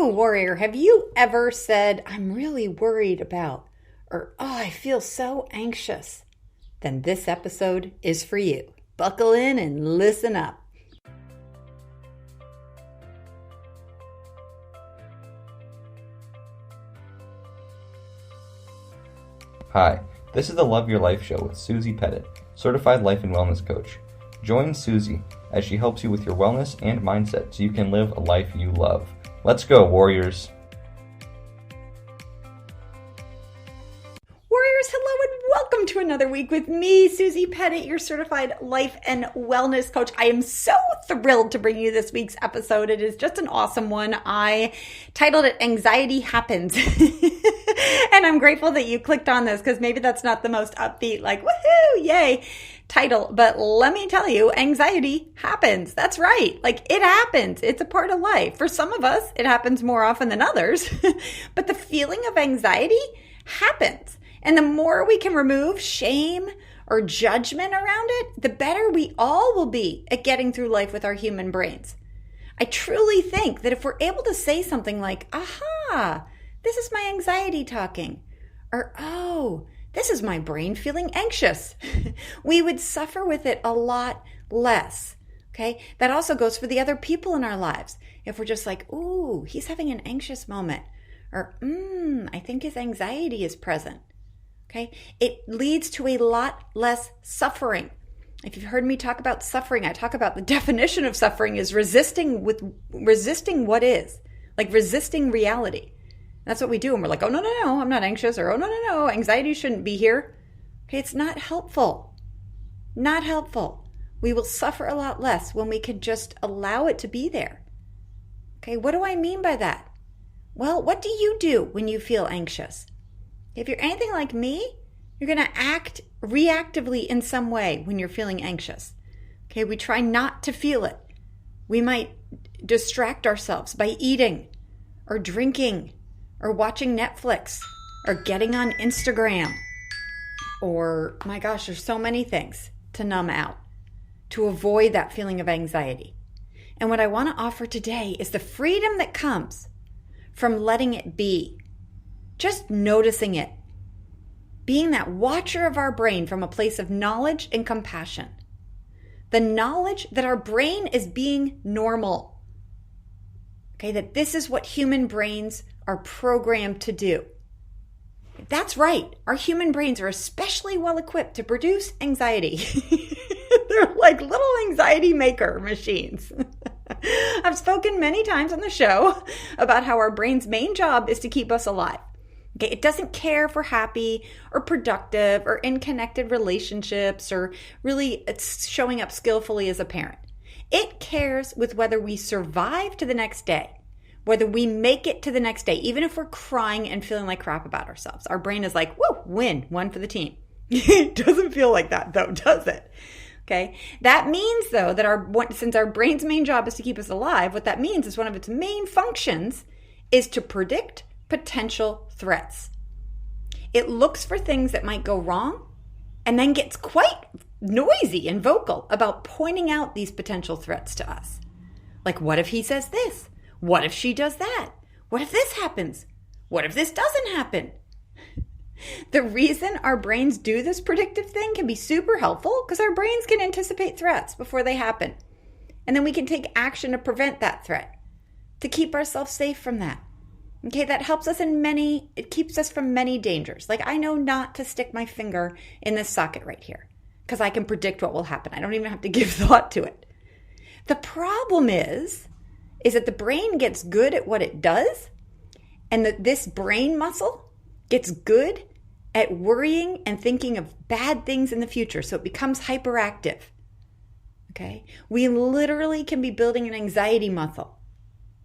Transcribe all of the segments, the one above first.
Oh, warrior, have you ever said, I'm really worried about, or oh, I feel so anxious? Then this episode is for you. Buckle in and listen up. Hi, this is the Love Your Life Show with Susie Pettit, Certified Life and Wellness Coach. Join Susie as she helps you with your wellness and mindset so you can live a life you love. Let's go, warriors! Warriors, hello and welcome to another week with me, Susie Pettit, your Certified Life and Wellness Coach. I am so thrilled to bring you this week's episode. It is just an awesome one. I titled it Anxiety Happens. And I'm grateful that you clicked on this because maybe that's not the most upbeat, like, woohoo, yay title. But let me tell you, anxiety happens. That's right. Like, it happens. It's a part of life. For some of us, it happens more often than others. But the feeling of anxiety happens. And the more we can remove shame or judgment around it, the better we all will be at getting through life with our human brains. I truly think that if we're able to say something like, aha, this is my anxiety talking, or oh, this is my brain feeling anxious, we would suffer with it a lot less. Okay, that also goes for the other people in our lives. If we're just like, ooh, he's having an anxious moment, or I think his anxiety is present. Okay, it leads to a lot less suffering. If you've heard me talk about suffering, I talk about the definition of suffering is resisting what is, like resisting reality. That's what we do. And we're like, oh, no, I'm not anxious. Or, oh, no, anxiety shouldn't be here. Okay, it's not helpful. Not helpful. We will suffer a lot less when we can just allow it to be there. Okay, what do I mean by that? Well, what do you do when you feel anxious? If you're anything like me, you're going to act reactively in some way when you're feeling anxious. Okay, we try not to feel it. We might distract ourselves by eating or drinking or watching Netflix or getting on Instagram. Or, my gosh, there's so many things to numb out, to avoid that feeling of anxiety. And what I want to offer today is the freedom that comes from letting it be. Just noticing it. Being that watcher of our brain from a place of knowledge and compassion. The knowledge that our brain is being normal. Okay, that this is what human brains are programmed to do. That's right. Our human brains are especially well equipped to produce anxiety. They're like little anxiety maker machines. I've spoken many times on the show about how our brain's main job is to keep us alive. Okay, it doesn't care if we're happy or productive or in connected relationships or really it's showing up skillfully as a parent. It cares with whether we survive to the next day, whether we make it to the next day, even if we're crying and feeling like crap about ourselves. Our brain is like, woo, win, one for the team. It doesn't feel like that though, does it? Okay, that means though that since our brain's main job is to keep us alive, what that means is one of its main functions is to predict potential threats. It looks for things that might go wrong and then gets quite noisy and vocal about pointing out these potential threats to us. Like, what if he says this? What if she does that? What if this happens? What if this doesn't happen? The reason our brains do this predictive thing can be super helpful because our brains can anticipate threats before they happen. And then we can take action to prevent that threat, to keep ourselves safe from that. Okay, that helps us it keeps us from many dangers. Like, I know not to stick my finger in this socket right here because I can predict what will happen. I don't even have to give thought to it. The problem is that the brain gets good at what it does, and that this brain muscle gets good at worrying and thinking of bad things in the future, so it becomes hyperactive. Okay? We literally can be building an anxiety muscle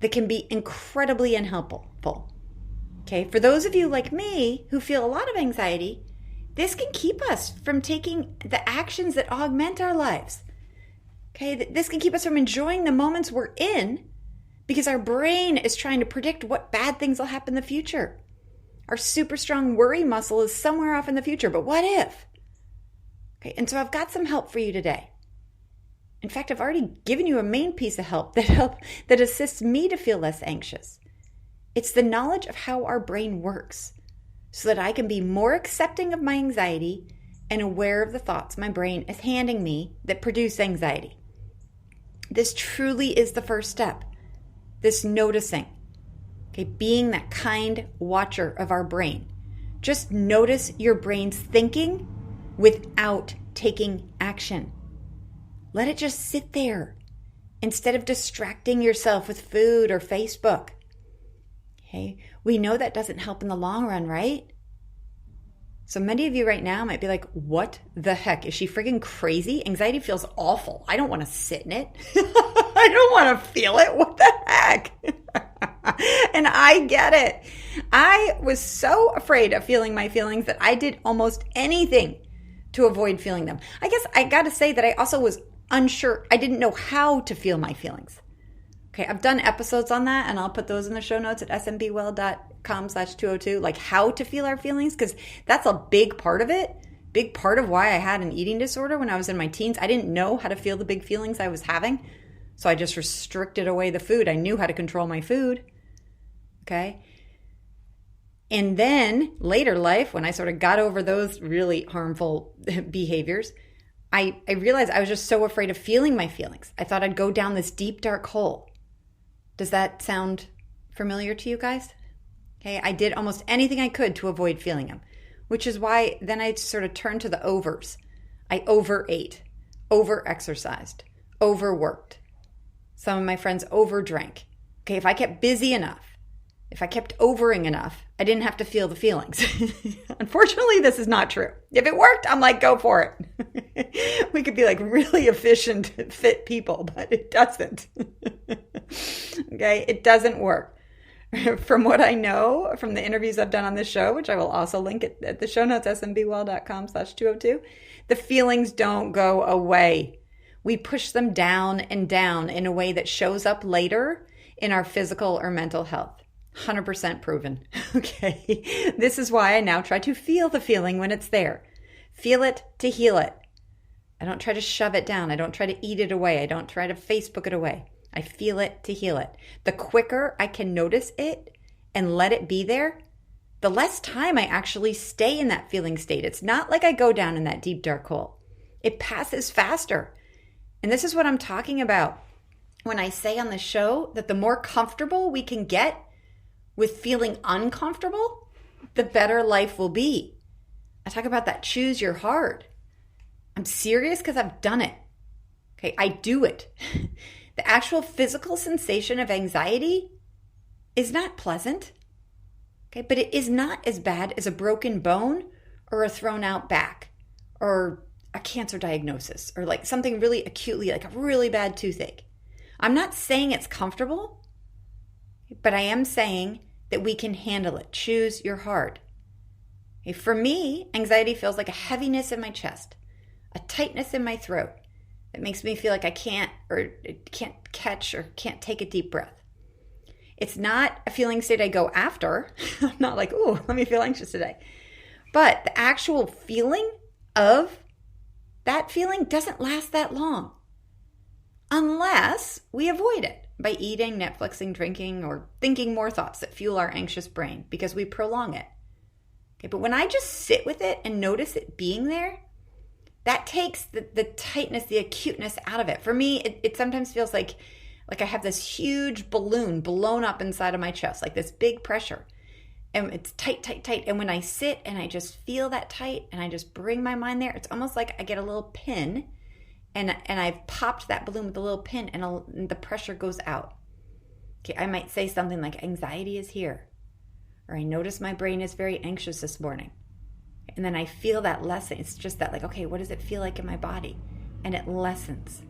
that can be incredibly unhelpful. Okay, for those of you like me who feel a lot of anxiety, this can keep us from taking the actions that augment our lives. Okay, this can keep us from enjoying the moments we're in because our brain is trying to predict what bad things will happen in the future. Our super strong worry muscle is somewhere off in the future, but what if? Okay, and so I've got some help for you today. In fact, I've already given you a main piece of help that assists me to feel less anxious. It's the knowledge of how our brain works so that I can be more accepting of my anxiety and aware of the thoughts my brain is handing me that produce anxiety. This truly is the first step, this noticing, okay, being that kind watcher of our brain. Just notice your brain's thinking without taking action. Let it just sit there instead of distracting yourself with food or Facebook. Okay, we know that doesn't help in the long run, right? So many of you right now might be like, what the heck? Is she freaking crazy? Anxiety feels awful. I don't want to sit in it. I don't want to feel it. What the heck? And I get it. I was so afraid of feeling my feelings that I did almost anything to avoid feeling them. I guess I got to say that I also was unsure. I didn't know how to feel my feelings. Okay, I've done episodes on that, and I'll put those in the show notes at smbwell.com/202, like how to feel our feelings, because that's a big part of it. Big part of why I had an eating disorder when I was in my teens. I didn't know how to feel the big feelings I was having, so I just restricted away the food. I knew how to control my food. Okay. And then later life, when I sort of got over those really harmful behaviors, I realized I was just so afraid of feeling my feelings. I thought I'd go down this deep, dark hole. Does that sound familiar to you guys? Okay, I did almost anything I could to avoid feeling them, which is why then I sort of turned to the overs. I overate, overexercised, overworked. Some of my friends overdrank. Okay, if I kept busy enough, if I kept overing enough, I didn't have to feel the feelings. Unfortunately, this is not true. If it worked, I'm like, go for it. We could be like really efficient, fit people, but it doesn't. Okay, it doesn't work. From what I know from the interviews I've done on this show, which I will also link at the show notes, smbwell.com/202, the feelings don't go away. We push them down and down in a way that shows up later in our physical or mental health. 100% proven. Okay. This is why I now try to feel the feeling when it's there. Feel it to heal it. I don't try to shove it down. I don't try to eat it away. I don't try to Facebook it away. I feel it to heal it. The quicker I can notice it and let it be there, the less time I actually stay in that feeling state. It's not like I go down in that deep, dark hole. It passes faster. And this is what I'm talking about when I say on the show that the more comfortable we can get with feeling uncomfortable, the better life will be. I talk about that choose your heart. I'm serious because I've done it. Okay, I do it. The actual physical sensation of anxiety is not pleasant. Okay, but it is not as bad as a broken bone or a thrown out back or a cancer diagnosis or like something really acutely, like a really bad toothache. I'm not saying it's comfortable, but I am saying that we can handle it. Choose your heart. Okay, for me, anxiety feels like a heaviness in my chest, a tightness in my throat that makes me feel like I can't catch or can't take a deep breath. It's not a feeling state I go after. I'm not like, ooh, let me feel anxious today. But the actual feeling of that feeling doesn't last that long unless we avoid it by eating, Netflixing, drinking, or thinking more thoughts that fuel our anxious brain because we prolong it. Okay, but when I just sit with it and notice it being there, that takes the tightness, the acuteness out of it. For me, it sometimes feels like I have this huge balloon blown up inside of my chest, like this big pressure. And it's tight, tight, tight. And when I sit and I just feel that tight and I just bring my mind there, it's almost like I get a little pin and I've popped that balloon with a little pin and the pressure goes out. Okay, I might say something like, anxiety is here. Or I notice my brain is very anxious this morning. And then I feel that lessen. It's just that like, okay, what does it feel like in my body? And it lessens.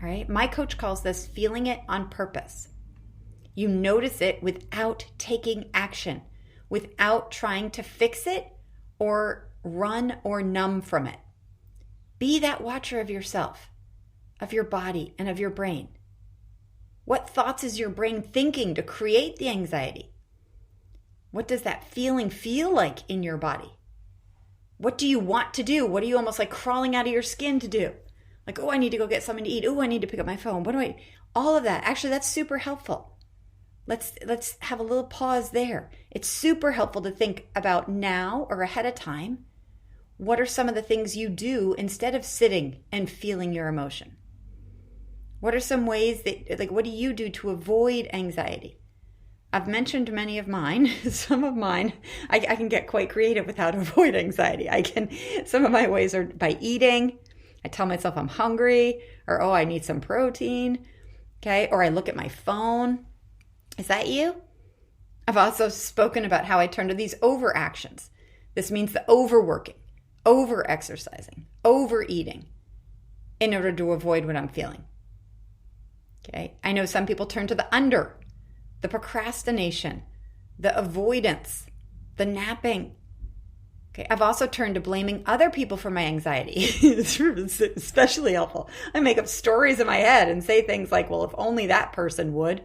All right. My coach calls this feeling it on purpose. You notice it without taking action, without trying to fix it or run or numb from it. Be that watcher of yourself, of your body, and of your brain. What thoughts is your brain thinking to create the anxiety? What does that feeling feel like in your body? What do you want to do? What are you almost like crawling out of your skin to do? Like, oh, I need to go get something to eat. Oh, I need to pick up my phone. All of that. Actually, that's super helpful. Let's have a little pause there. It's super helpful to think about now or ahead of time. What are some of the things you do instead of sitting and feeling your emotion? What are some ways that, what do you do to avoid anxiety? I've mentioned many of mine. Some of mine, I can get quite creative with how to avoid anxiety. Some of my ways are by eating. I tell myself I'm hungry, or, I need some protein. Okay. Or I look at my phone. Is that you? I've also spoken about how I turn to these overactions. This means the overworking, over-exercising, overeating in order to avoid what I'm feeling. Okay. I know some people turn to the under, the procrastination, the avoidance, the napping. Okay. I've also turned to blaming other people for my anxiety. It's especially helpful. I make up stories in my head and say things like, well, if only that person would.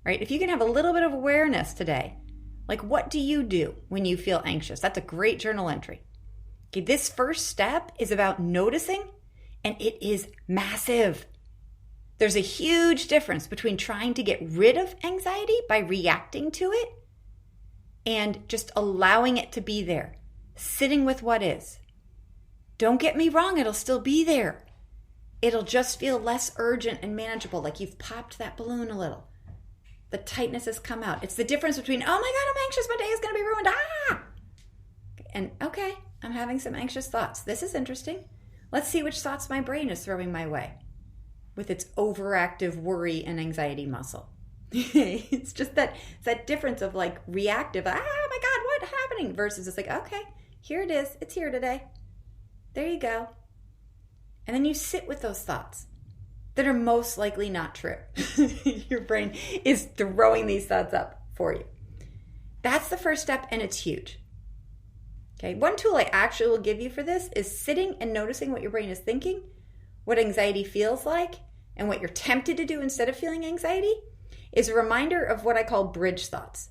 Right? If you can have a little bit of awareness today, like what do you do when you feel anxious? That's a great journal entry. Okay, this first step is about noticing, and it is massive. There's a huge difference between trying to get rid of anxiety by reacting to it and just allowing it to be there, sitting with what is. Don't get me wrong, it'll still be there. It'll just feel less urgent and manageable, like you've popped that balloon a little. The tightness has come out. It's the difference between, oh my God, I'm anxious, my day is going to be ruined. And okay, I'm having some anxious thoughts. This is interesting. Let's see which thoughts my brain is throwing my way with its overactive worry and anxiety muscle. It's just that difference of like reactive, oh my God, what's happening? Versus it's like, okay, here it is. It's here today. There you go. And then you sit with those thoughts that are most likely not true. Your brain is throwing these thoughts up for you. That's the first step, and it's huge. Okay, one tool I actually will give you for this is sitting and noticing what your brain is thinking, what anxiety feels like, and what you're tempted to do instead of feeling anxiety is a reminder of what I call bridge thoughts.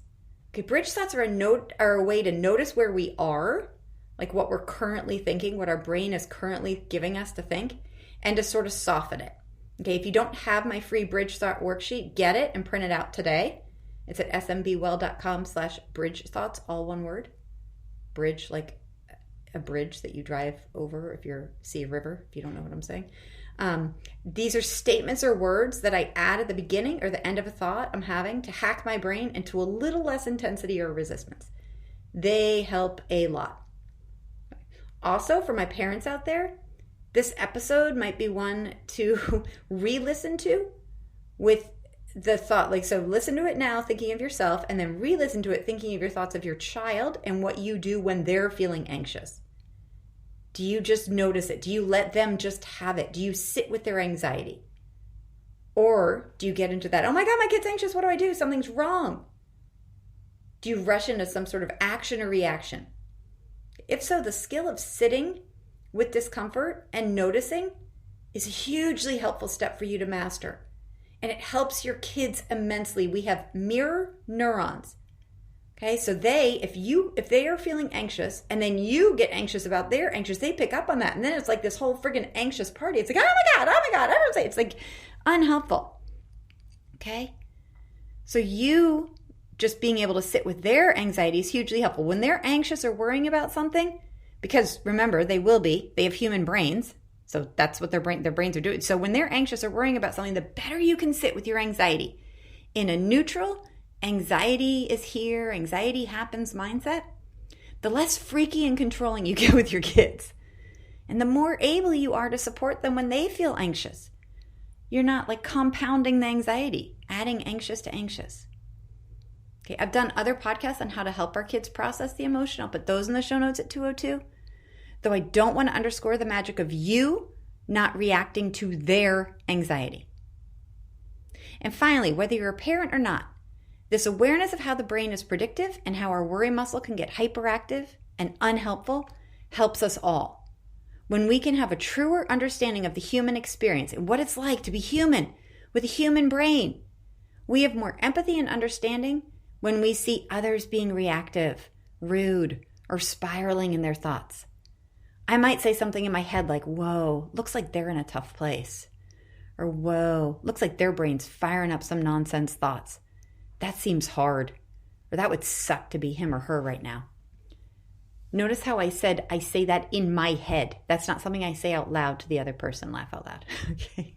Okay, bridge thoughts are a way to notice where we are, like what we're currently thinking, what our brain is currently giving us to think, and to sort of soften it. Okay, if you don't have my free bridge thought worksheet, get it and print it out today. It's at smbwell.com/bridge thoughts, all one word. Bridge, like a bridge that you drive over if you see a river, if you don't know what I'm saying. These are statements or words that I add at the beginning or the end of a thought I'm having to hack my brain into a little less intensity or resistance. They help a lot. Also, for my parents out there, this episode might be one to re-listen to with the thought, so listen to it now thinking of yourself and then re-listen to it thinking of your thoughts of your child and what you do when they're feeling anxious. Do you just notice it? Do you let them just have it? Do you sit with their anxiety? Or do you get into that, oh my God, my kid's anxious, what do I do? Something's wrong. Do you rush into some sort of action or reaction? If so, the skill of sitting with discomfort and noticing is a hugely helpful step for you to master. And it helps your kids immensely. We have mirror neurons. Okay, so if they are feeling anxious and then you get anxious about their anxious, they pick up on that. And then it's like this whole friggin' anxious party. It's like, oh my God, I don't say. It's like unhelpful. Okay? So you just being able to sit with their anxiety is hugely helpful. When they're anxious or worrying about something, because remember, they have human brains. So that's what their brains are doing. So when they're anxious or worrying about something, the better you can sit with your anxiety in a neutral, anxiety is here, anxiety happens mindset, the less freaky and controlling you get with your kids. And the more able you are to support them when they feel anxious. You're not like compounding the anxiety, adding anxious to anxious. Okay, I've done other podcasts on how to help our kids process the emotion. I'll put those in the show notes at 202. Though I don't want to underscore the magic of you not reacting to their anxiety. And finally, whether you're a parent or not, this awareness of how the brain is predictive and how our worry muscle can get hyperactive and unhelpful helps us all. When we can have a truer understanding of the human experience and what it's like to be human with a human brain, we have more empathy and understanding when we see others being reactive, rude, or spiraling in their thoughts. I might say something in my head like, whoa, looks like they're in a tough place. Or whoa, looks like their brain's firing up some nonsense thoughts. that seems hard, or that would suck to be him or her right now. Notice how I said I say that in my head. That's not something I say out loud to the other person. Laugh out loud. Okay.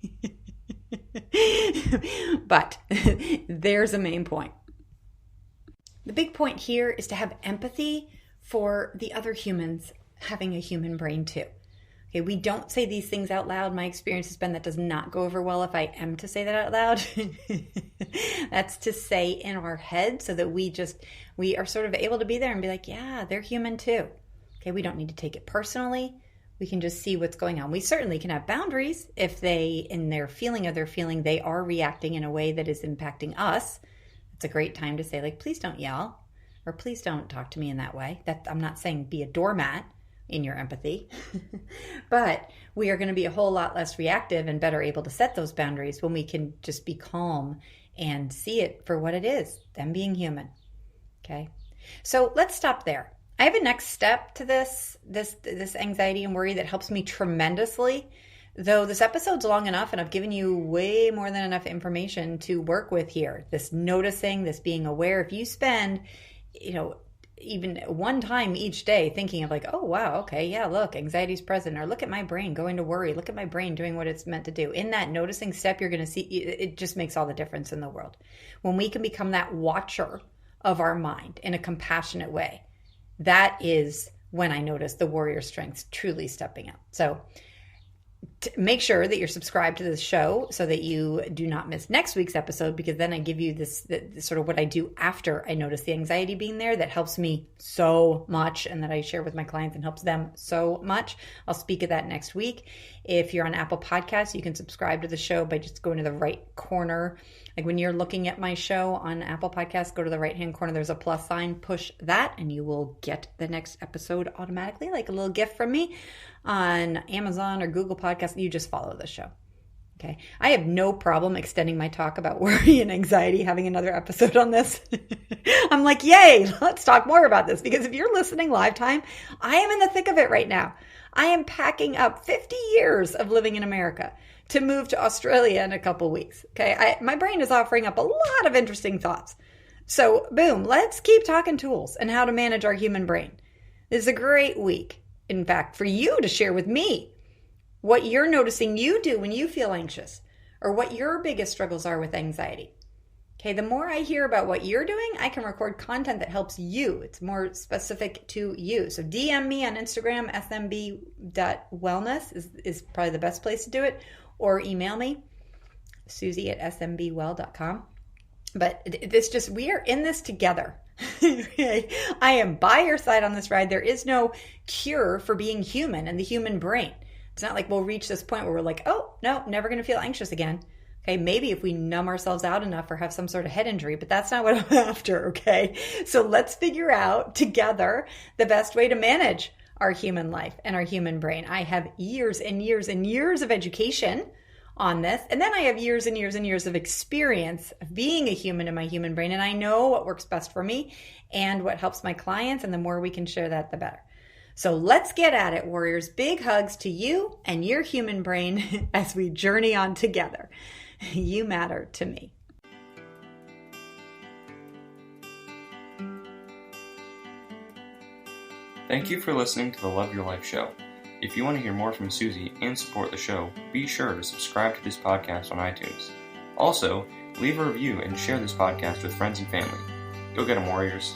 But there's a main point. The big point here is to have empathy for the other humans having a human brain too. Okay, we don't say these things out loud. My experience has been that does not go over well if I am to say that out loud. That's to say in our head so that we are sort of able to be there and be like, yeah, they're human too. Okay, we don't need to take it personally. We can just see what's going on. We certainly can have boundaries if they, in their feeling of their feeling, they are reacting in a way that is impacting us. It's a great time to say, like, please don't yell, or please don't talk to me in that way. That I'm not saying be a doormat in your empathy, but we are going to be a whole lot less reactive and better able to set those boundaries when we can just be calm and see it for what it is, them being human. Okay. So let's stop there. I have a next step to this anxiety and worry that helps me tremendously. Though this episode's long enough and I've given you way more than enough information to work with here. This noticing, this being aware. If you spend, even one time each day thinking of like, oh, wow, okay, yeah, look, anxiety's present, or look at my brain going to worry, look at my brain doing what it's meant to do. In that noticing step, you're going to see it just makes all the difference in the world. When we can become that watcher of our mind in a compassionate way, that is when I notice the warrior strengths truly stepping up. So make sure that you're subscribed to this show so that you do not miss next week's episode, because then I give you this sort of what I do after I notice the anxiety being there that helps me so much and that I share with my clients and helps them so much. I'll speak of that next week. If you're on Apple Podcasts, you can subscribe to the show by just going to the right corner. Like when you're looking at my show on Apple Podcasts, go to the right-hand corner. There's a plus sign. Push that and you will get the next episode automatically, like a little gift from me. On Amazon or Google Podcasts, you just follow the show. Okay. I have no problem extending my talk about worry and anxiety, having another episode on this. I'm like, yay, let's talk more about this, because if you're listening live time, I am in the thick of it right now. I am packing up 50 years of living in America to move to Australia in a couple weeks. Okay. My brain is offering up a lot of interesting thoughts. So boom, let's keep talking tools and how to manage our human brain. This is a great week, in fact, for you to share with me what you're noticing you do when you feel anxious, or what your biggest struggles are with anxiety. Okay, the more I hear about what you're doing, I can record content that helps you. It's more specific to you. So DM me on Instagram, smb.wellness is probably the best place to do it, or email me, susie@smbwell.com. But we are in this together. I am by your side on this ride. There is no cure for being human and the human brain. It's not like we'll reach this point where we're like, oh, no, never going to feel anxious again. Okay, maybe if we numb ourselves out enough or have some sort of head injury, but that's not what I'm after, okay? So let's figure out together the best way to manage our human life and our human brain. I have years and years and years of education on this, and then I have years and years and years of experience of being a human in my human brain, and I know what works best for me and what helps my clients, and the more we can share that, the better. So let's get at it, warriors. Big hugs to you and your human brain as we journey on together. You matter to me. Thank you for listening to the Love Your Life show. If you want to hear more from Susie and support the show, be sure to subscribe to this podcast on iTunes. Also, leave a review and share this podcast with friends and family. Go get 'em, warriors.